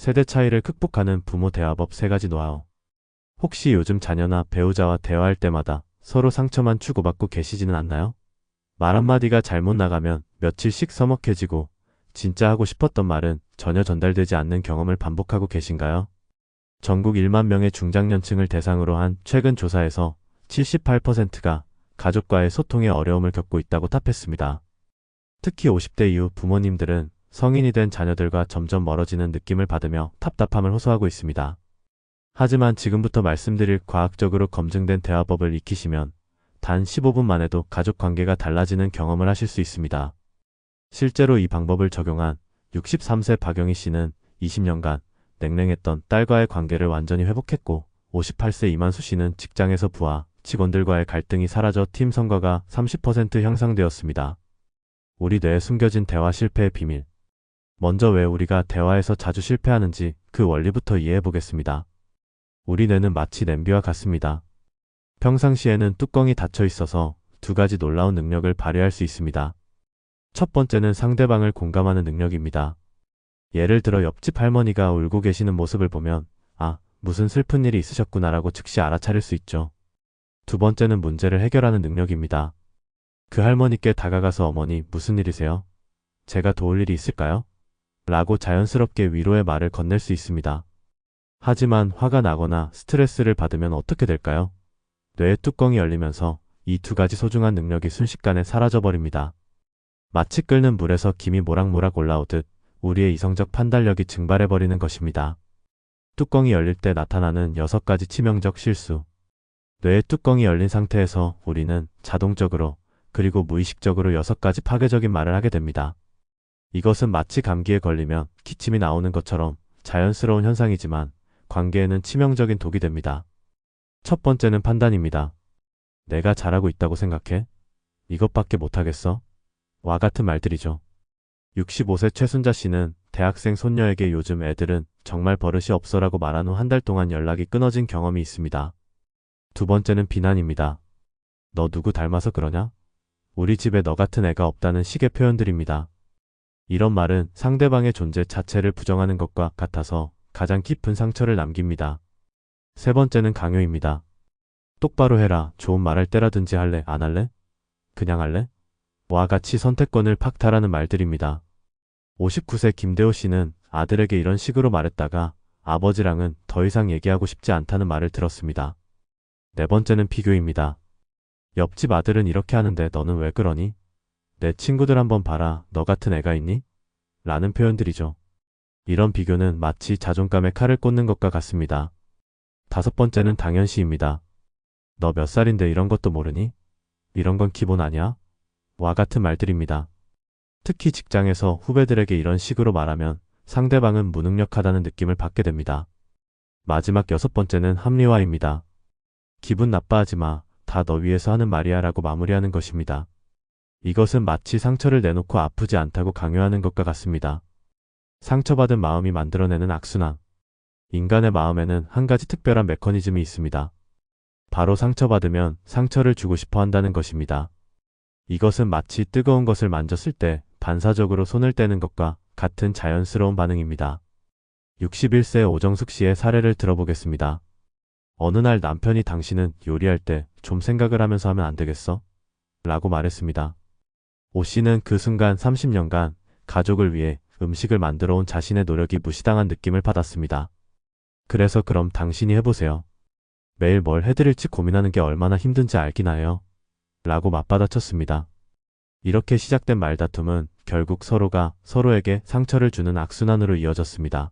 세대 차이를 극복하는 부모 대화법 3가지 노하우. 혹시 요즘 자녀나 배우자와 대화할 때마다 서로 상처만 주고받고 계시지는 않나요? 말 한마디가 잘못 나가면 며칠씩 서먹해지고 진짜 하고 싶었던 말은 전혀 전달되지 않는 경험을 반복하고 계신가요? 전국 1만 명의 중장년층을 대상으로 한 최근 조사에서 78%가 가족과의 소통에 어려움을 겪고 있다고 답했습니다. 특히 50대 이후 부모님들은 성인이 된 자녀들과 점점 멀어지는 느낌을 받으며 답답함을 호소하고 있습니다. 하지만 지금부터 말씀드릴 과학적으로 검증된 대화법을 익히시면 단 15분만 해도 가족 관계가 달라지는 경험을 하실 수 있습니다. 실제로 이 방법을 적용한 63세 박영희 씨는 20년간 냉랭했던 딸과의 관계를 완전히 회복했고, 58세 이만수 씨는 직장에서 부하, 직원들과의 갈등이 사라져 팀 성과가 30% 향상되었습니다. 우리 뇌에 숨겨진 대화 실패의 비밀. 먼저 왜 우리가 대화에서 자주 실패하는지 그 원리부터 이해해 보겠습니다. 우리 뇌는 마치 냄비와 같습니다. 평상시에는 뚜껑이 닫혀 있어서 2가지 놀라운 능력을 발휘할 수 있습니다. 첫 번째는 상대방을 공감하는 능력입니다. 예를 들어 옆집 할머니가 울고 계시는 모습을 보면 아, 무슨 슬픈 일이 있으셨구나라고 즉시 알아차릴 수 있죠. 두 번째는 문제를 해결하는 능력입니다. 그 할머니께 다가가서 어머니 무슨 일이세요? 제가 도울 일이 있을까요? 라고 자연스럽게 위로의 말을 건넬 수 있습니다. 하지만 화가 나거나 스트레스를 받으면 어떻게 될까요? 뇌의 뚜껑이 열리면서 이 2가지 소중한 능력이 순식간에 사라져버립니다. 마치 끓는 물에서 김이 모락모락 올라오듯 우리의 이성적 판단력이 증발해버리는 것입니다. 뚜껑이 열릴 때 나타나는 6가지 치명적 실수. 뇌의 뚜껑이 열린 상태에서 우리는 자동적으로 그리고 무의식적으로 6가지 파괴적인 말을 하게 됩니다. 이것은 마치 감기에 걸리면 기침이 나오는 것처럼 자연스러운 현상이지만 관계에는 치명적인 독이 됩니다. 첫 번째는 판단입니다. 내가 잘하고 있다고 생각해? 이것밖에 못하겠어? 와 같은 말들이죠. 65세 최순자 씨는 대학생 손녀에게 요즘 애들은 정말 버릇이 없어라고 말한 후 1달 동안 연락이 끊어진 경험이 있습니다. 두 번째는 비난입니다. 너 누구 닮아서 그러냐? 우리 집에 너 같은 애가 없다는 식의 표현들입니다. 이런 말은 상대방의 존재 자체를 부정하는 것과 같아서 가장 깊은 상처를 남깁니다. 세 번째는 강요입니다. 똑바로 해라. 좋은 말할 때라든지 할래? 안 할래? 그냥 할래? 와 같이 선택권을 박탈하는 말들입니다. 59세 김대호 씨는 아들에게 이런 식으로 말했다가 아버지랑은 더 이상 얘기하고 싶지 않다는 말을 들었습니다. 네 번째는 비교입니다. 옆집 아들은 이렇게 하는데 너는 왜 그러니? 내 친구들 한번 봐라. 너 같은 애가 있니? 라는 표현들이죠. 이런 비교는 마치 자존감에 칼을 꽂는 것과 같습니다. 다섯 번째는 당연시입니다. 너 몇 살인데 이런 것도 모르니? 이런 건 기본 아니야? 와 같은 말들입니다. 특히 직장에서 후배들에게 이런 식으로 말하면 상대방은 무능력하다는 느낌을 받게 됩니다. 마지막 6번째는 합리화입니다. 기분 나빠하지 마. 다 너 위해서 하는 말이야 라고 마무리하는 것입니다. 이것은 마치 상처를 내놓고 아프지 않다고 강요하는 것과 같습니다. 상처받은 마음이 만들어내는 악순환. 인간의 마음에는 한 가지 특별한 메커니즘이 있습니다. 바로 상처받으면 상처를 주고 싶어 한다는 것입니다. 이것은 마치 뜨거운 것을 만졌을 때 반사적으로 손을 떼는 것과 같은 자연스러운 반응입니다. 61세 오정숙 씨의 사례를 들어보겠습니다. 어느 날 남편이 당신은 요리할 때 좀 생각을 하면서 하면 안 되겠어? 라고 말했습니다. 오 씨는 그 순간 30년간 가족을 위해 음식을 만들어 온 자신의 노력이 무시당한 느낌을 받았습니다. 그래서 그럼 당신이 해보세요. 매일 뭘 해드릴지 고민하는 게 얼마나 힘든지 알기나 해요. 라고 맞받아쳤습니다. 이렇게 시작된 말다툼은 결국 서로가 서로에게 상처를 주는 악순환으로 이어졌습니다.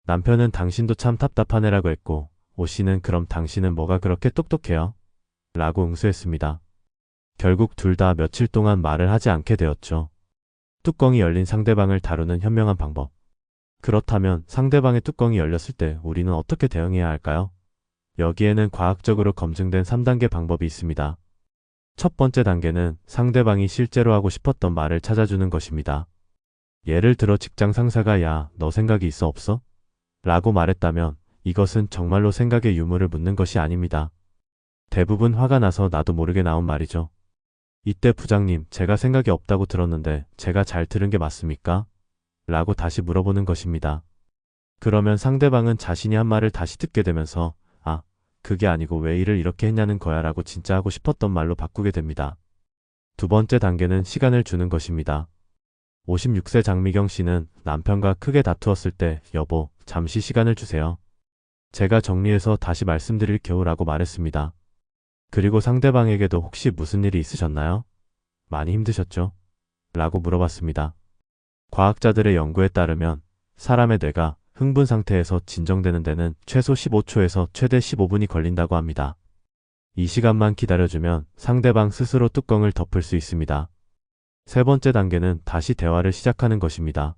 남편은 당신도 참 답답한 애라고 했고, 오 씨는 그럼 당신은 뭐가 그렇게 똑똑해요? 라고 응수했습니다. 결국 둘 다 며칠 동안 말을 하지 않게 되었죠. 뚜껑이 열린 상대방을 다루는 현명한 방법. 그렇다면 상대방의 뚜껑이 열렸을 때 우리는 어떻게 대응해야 할까요? 여기에는 과학적으로 검증된 3단계 방법이 있습니다. 첫 번째 단계는 상대방이 실제로 하고 싶었던 말을 찾아주는 것입니다. 예를 들어 직장 상사가 야, 너 생각이 있어 없어? 라고 말했다면 이것은 정말로 생각의 유무를 묻는 것이 아닙니다. 대부분 화가 나서 나도 모르게 나온 말이죠. 이때 부장님, 제가 생각이 없다고 들었는데 제가 잘 들은 게 맞습니까? 라고 다시 물어보는 것입니다. 그러면 상대방은 자신이 한 말을 다시 듣게 되면서 아, 그게 아니고 왜 일을 이렇게 했냐는 거야 라고 진짜 하고 싶었던 말로 바꾸게 됩니다. 두 번째 단계는 시간을 주는 것입니다. 56세 장미경 씨는 남편과 크게 다투었을 때 여보, 잠시 시간을 주세요. 제가 정리해서 다시 말씀드릴게요 라고 말했습니다. 그리고 상대방에게도 혹시 무슨 일이 있으셨나요? 많이 힘드셨죠? 라고 물어봤습니다. 과학자들의 연구에 따르면 사람의 뇌가 흥분 상태에서 진정되는 데는 최소 15초에서 최대 15분이 걸린다고 합니다. 이 시간만 기다려주면 상대방 스스로 뚜껑을 덮을 수 있습니다. 세 번째 단계는 다시 대화를 시작하는 것입니다.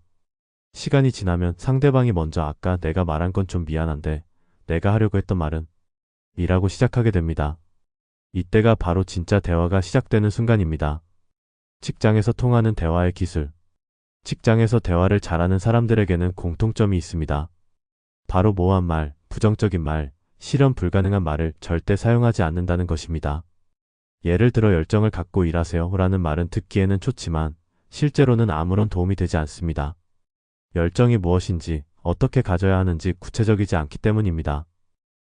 시간이 지나면 상대방이 먼저 아까 내가 말한 건 좀 미안한데 내가 하려고 했던 말은 이라고 시작하게 됩니다. 이때가 바로 진짜 대화가 시작되는 순간입니다. 직장에서 통하는 대화의 기술. 직장에서 대화를 잘하는 사람들에게는 공통점이 있습니다. 바로 모호한 말, 부정적인 말, 실현 불가능한 말을 절대 사용하지 않는다는 것입니다. 예를 들어 열정을 갖고 일하세요 라는 말은 듣기에는 좋지만 실제로는 아무런 도움이 되지 않습니다. 열정이 무엇인지 어떻게 가져야 하는지 구체적이지 않기 때문입니다.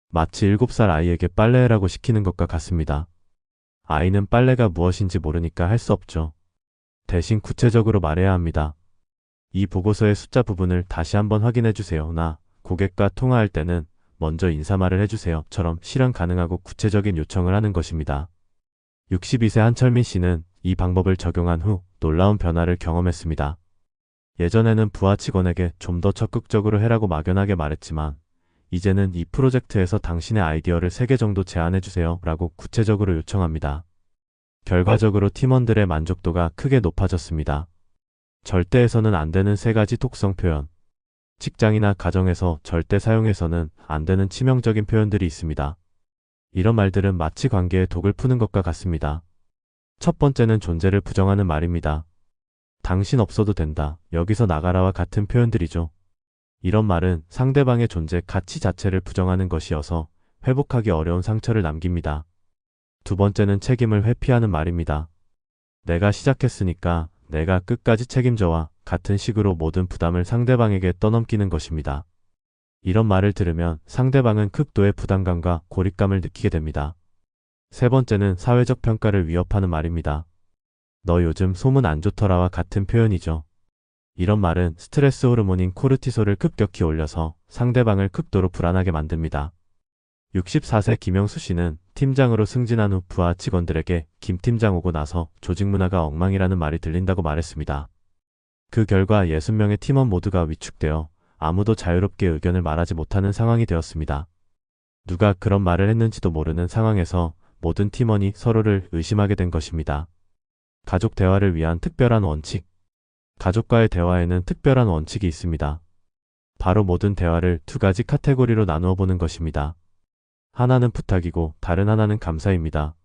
마치 7살 아이에게 빨래해라고 시키는 것과 같습니다. 아이는 빨래가 무엇인지 모르니까 할 수 없죠. 대신 구체적으로 말해야 합니다. 이 보고서의 숫자 부분을 다시 한번 확인해 주세요. 나 고객과 통화할 때는 먼저 인사말을 해주세요.처럼 실현 가능하고 구체적인 요청을 하는 것입니다. 62세 한철민 씨는 이 방법을 적용한 후 놀라운 변화를 경험했습니다. 예전에는 부하 직원에게 좀 더 적극적으로 해라고 막연하게 말했지만 이제는 이 프로젝트에서 당신의 아이디어를 3개 정도 제안해주세요 라고 구체적으로 요청합니다. 결과적으로 팀원들의 만족도가 크게 높아졌습니다. 절대해서는 안 되는 3가지 독성 표현. 직장이나 가정에서 절대 사용해서는 안 되는 치명적인 표현들이 있습니다. 이런 말들은 마치 관계에 독을 푸는 것과 같습니다. 첫 번째는 존재를 부정하는 말입니다. 당신 없어도 된다, 여기서 나가라와 같은 표현들이죠. 이런 말은 상대방의 존재 가치 자체를 부정하는 것이어서 회복하기 어려운 상처를 남깁니다. 두 번째는 책임을 회피하는 말입니다. 내가 시작했으니까 내가 끝까지 책임져와 같은 식으로 모든 부담을 상대방에게 떠넘기는 것입니다. 이런 말을 들으면 상대방은 극도의 부담감과 고립감을 느끼게 됩니다. 세 번째는 사회적 평가를 위협하는 말입니다. 너 요즘 소문 안 좋더라와 같은 표현이죠. 이런 말은 스트레스 호르몬인 코르티솔을 급격히 올려서 상대방을 극도로 불안하게 만듭니다. 64세 김영수 씨는 팀장으로 승진한 후 부하 직원들에게 김 팀장 오고 나서 조직 문화가 엉망이라는 말이 들린다고 말했습니다. 그 결과 60명의 팀원 모두가 위축되어 아무도 자유롭게 의견을 말하지 못하는 상황이 되었습니다. 누가 그런 말을 했는지도 모르는 상황에서 모든 팀원이 서로를 의심하게 된 것입니다. 가족 대화를 위한 특별한 원칙. 가족과의 대화에는 특별한 원칙이 있습니다. 바로 모든 대화를 2가지 카테고리로 나누어 보는 것입니다. 하나는 부탁이고 다른 하나는 감사입니다.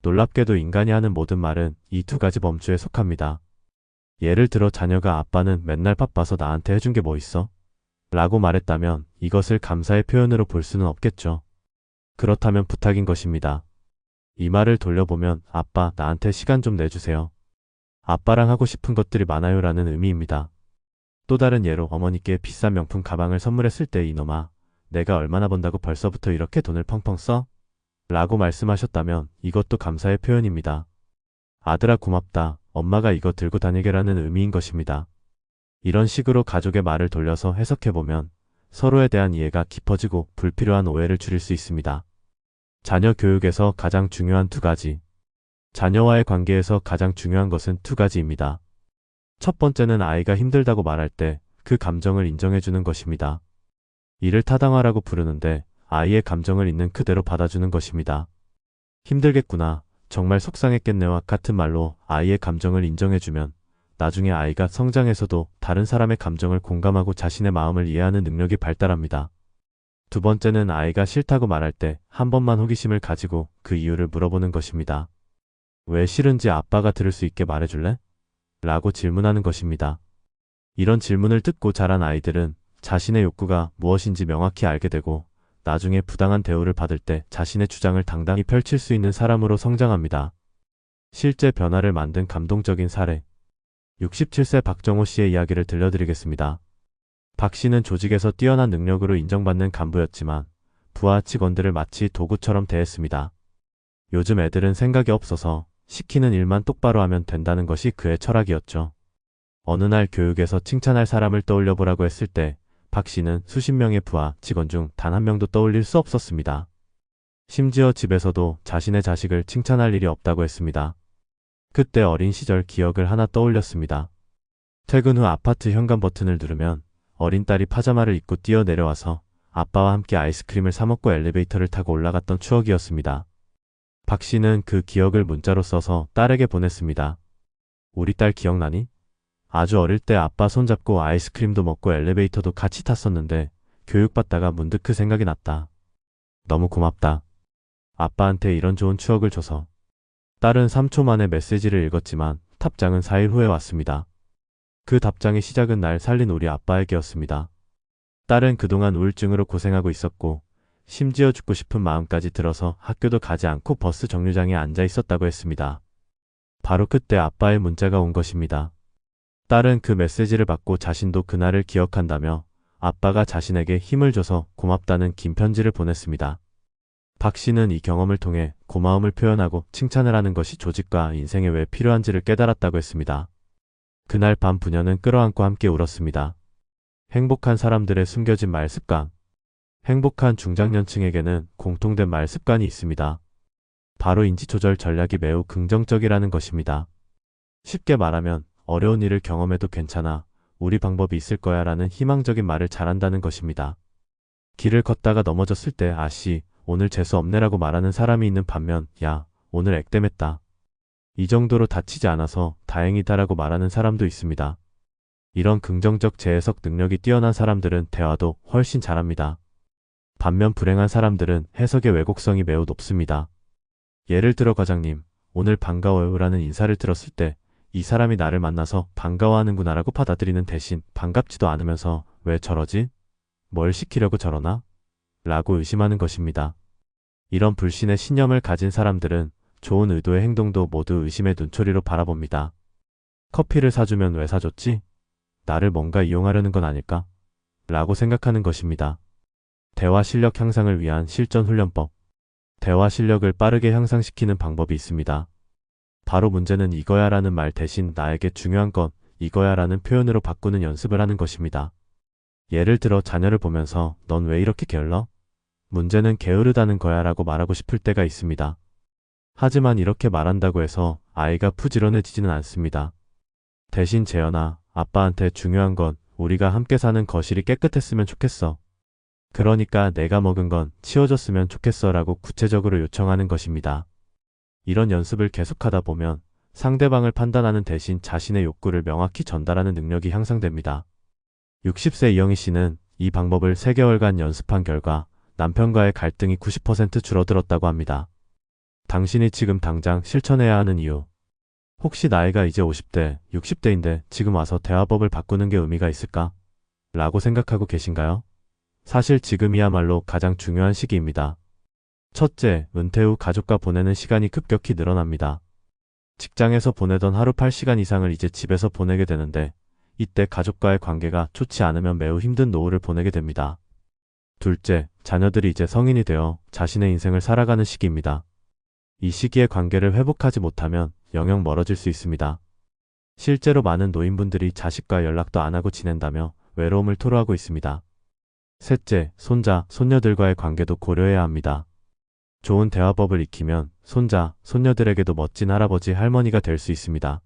놀랍게도 인간이 하는 모든 말은 이 2가지 범주에 속합니다. 예를 들어 자녀가 아빠는 맨날 바빠서 나한테 해준 게 뭐 있어? 라고 말했다면 이것을 감사의 표현으로 볼 수는 없겠죠. 그렇다면 부탁인 것입니다. 이 말을 돌려보면 아빠 나한테 시간 좀 내주세요. 아빠랑 하고 싶은 것들이 많아요 라는 의미입니다. 또 다른 예로 어머니께 비싼 명품 가방을 선물했을 때 이놈아 내가 얼마나 번다고 벌써부터 이렇게 돈을 펑펑 써? 라고 말씀하셨다면 이것도 감사의 표현입니다. 아들아 고맙다. 엄마가 이거 들고 다니게라는 의미인 것입니다. 이런 식으로 가족의 말을 돌려서 해석해보면 서로에 대한 이해가 깊어지고 불필요한 오해를 줄일 수 있습니다. 자녀 교육에서 가장 중요한 2가지. 자녀와의 관계에서 가장 중요한 것은 2가지입니다. 첫 번째는 아이가 힘들다고 말할 때 그 감정을 인정해주는 것입니다. 이를 타당화라고 부르는데 아이의 감정을 있는 그대로 받아주는 것입니다. 힘들겠구나, 정말 속상했겠네와 같은 말로 아이의 감정을 인정해주면 나중에 아이가 성장해서도 다른 사람의 감정을 공감하고 자신의 마음을 이해하는 능력이 발달합니다. 두 번째는 아이가 싫다고 말할 때 한 번만 호기심을 가지고 그 이유를 물어보는 것입니다. 왜 싫은지 아빠가 들을 수 있게 말해줄래? 라고 질문하는 것입니다. 이런 질문을 듣고 자란 아이들은 자신의 욕구가 무엇인지 명확히 알게 되고 나중에 부당한 대우를 받을 때 자신의 주장을 당당히 펼칠 수 있는 사람으로 성장합니다. 실제 변화를 만든 감동적인 사례. 67세 박정호 씨의 이야기를 들려드리겠습니다. 박 씨는 조직에서 뛰어난 능력으로 인정받는 간부였지만 부하 직원들을 마치 도구처럼 대했습니다. 요즘 애들은 생각이 없어서 시키는 일만 똑바로 하면 된다는 것이 그의 철학이었죠. 어느 날 교육에서 칭찬할 사람을 떠올려 보라고 했을 때 박 씨는 수십 명의 부하 직원 중 단 한 명도 떠올릴 수 없었습니다. 심지어 집에서도 자신의 자식을 칭찬할 일이 없다고 했습니다. 그때 어린 시절 기억을 하나 떠올렸습니다. 퇴근 후 아파트 현관 버튼을 누르면 어린 딸이 파자마를 입고 뛰어내려와서 아빠와 함께 아이스크림을 사 먹고 엘리베이터를 타고 올라갔던 추억이었습니다. 박 씨는 그 기억을 문자로 써서 딸에게 보냈습니다. 우리 딸 기억나니? 아주 어릴 때 아빠 손잡고 아이스크림도 먹고 엘리베이터도 같이 탔었는데 교육받다가 문득 그 생각이 났다. 너무 고맙다. 아빠한테 이런 좋은 추억을 줘서. 딸은 3초 만에 메시지를 읽었지만 답장은 4일 후에 왔습니다. 그 답장의 시작은 날 살린 우리 아빠에게였습니다. 딸은 그동안 우울증으로 고생하고 있었고 심지어 죽고 싶은 마음까지 들어서 학교도 가지 않고 버스 정류장에 앉아 있었다고 했습니다. 바로 그때 아빠의 문자가 온 것입니다. 딸은 그 메시지를 받고 자신도 그날을 기억한다며 아빠가 자신에게 힘을 줘서 고맙다는 긴 편지를 보냈습니다. 박 씨는 이 경험을 통해 고마움을 표현하고 칭찬을 하는 것이 조직과 인생에 왜 필요한지를 깨달았다고 했습니다. 그날 밤 부녀는 끌어안고 함께 울었습니다. 행복한 사람들의 숨겨진 말습관. 행복한 중장년층에게는 공통된 말습관이 있습니다. 바로 인지조절 전략이 매우 긍정적이라는 것입니다. 쉽게 말하면 어려운 일을 경험해도 괜찮아. 우리 방법이 있을 거야 라는 희망적인 말을 잘한다는 것입니다. 길을 걷다가 넘어졌을 때 아씨, 오늘 재수 없네라고 말하는 사람이 있는 반면 야, 오늘 액땜했다. 이 정도로 다치지 않아서 다행이다라고 말하는 사람도 있습니다. 이런 긍정적 재해석 능력이 뛰어난 사람들은 대화도 훨씬 잘합니다. 반면 불행한 사람들은 해석의 왜곡성이 매우 높습니다. 예를 들어 과장님, 오늘 반가워요 라는 인사를 들었을 때 이 사람이 나를 만나서 반가워하는구나 라고 받아들이는 대신 반갑지도 않으면서 왜 저러지? 뭘 시키려고 저러나? 라고 의심하는 것입니다. 이런 불신의 신념을 가진 사람들은 좋은 의도의 행동도 모두 의심의 눈초리로 바라봅니다. 커피를 사주면 왜 사줬지? 나를 뭔가 이용하려는 건 아닐까? 라고 생각하는 것입니다. 대화 실력 향상을 위한 실전 훈련법. 대화 실력을 빠르게 향상시키는 방법이 있습니다. 바로 문제는 이거야 라는 말 대신 나에게 중요한 건 이거야 라는 표현으로 바꾸는 연습을 하는 것입니다. 예를 들어 자녀를 보면서 넌 왜 이렇게 게을러? 문제는 게으르다는 거야 라고 말하고 싶을 때가 있습니다. 하지만 이렇게 말한다고 해서 아이가 부지런해지지는 않습니다. 대신 재현아, 아빠한테 중요한 건 우리가 함께 사는 거실이 깨끗했으면 좋겠어. 그러니까 내가 먹은 건 치워줬으면 좋겠어 라고 구체적으로 요청하는 것입니다. 이런 연습을 계속하다 보면 상대방을 판단하는 대신 자신의 욕구를 명확히 전달하는 능력이 향상됩니다. 60세 이영희 씨는 이 방법을 3개월간 연습한 결과 남편과의 갈등이 90% 줄어들었다고 합니다. 당신이 지금 당장 실천해야 하는 이유. 혹시 나이가 이제 50대, 60대인데 지금 와서 대화법을 바꾸는 게 의미가 있을까? 라고 생각하고 계신가요? 사실 지금이야말로 가장 중요한 시기입니다. 첫째, 은퇴 후 가족과 보내는 시간이 급격히 늘어납니다. 직장에서 보내던 하루 8시간 이상을 이제 집에서 보내게 되는데 이때 가족과의 관계가 좋지 않으면 매우 힘든 노후를 보내게 됩니다. 둘째, 자녀들이 이제 성인이 되어 자신의 인생을 살아가는 시기입니다. 이 시기에 관계를 회복하지 못하면 영영 멀어질 수 있습니다. 실제로 많은 노인분들이 자식과 연락도 안 하고 지낸다며 외로움을 토로하고 있습니다. 셋째, 손자, 손녀들과의 관계도 고려해야 합니다. 좋은 대화법을 익히면 손자, 손녀들에게도 멋진 할아버지, 할머니가 될 수 있습니다.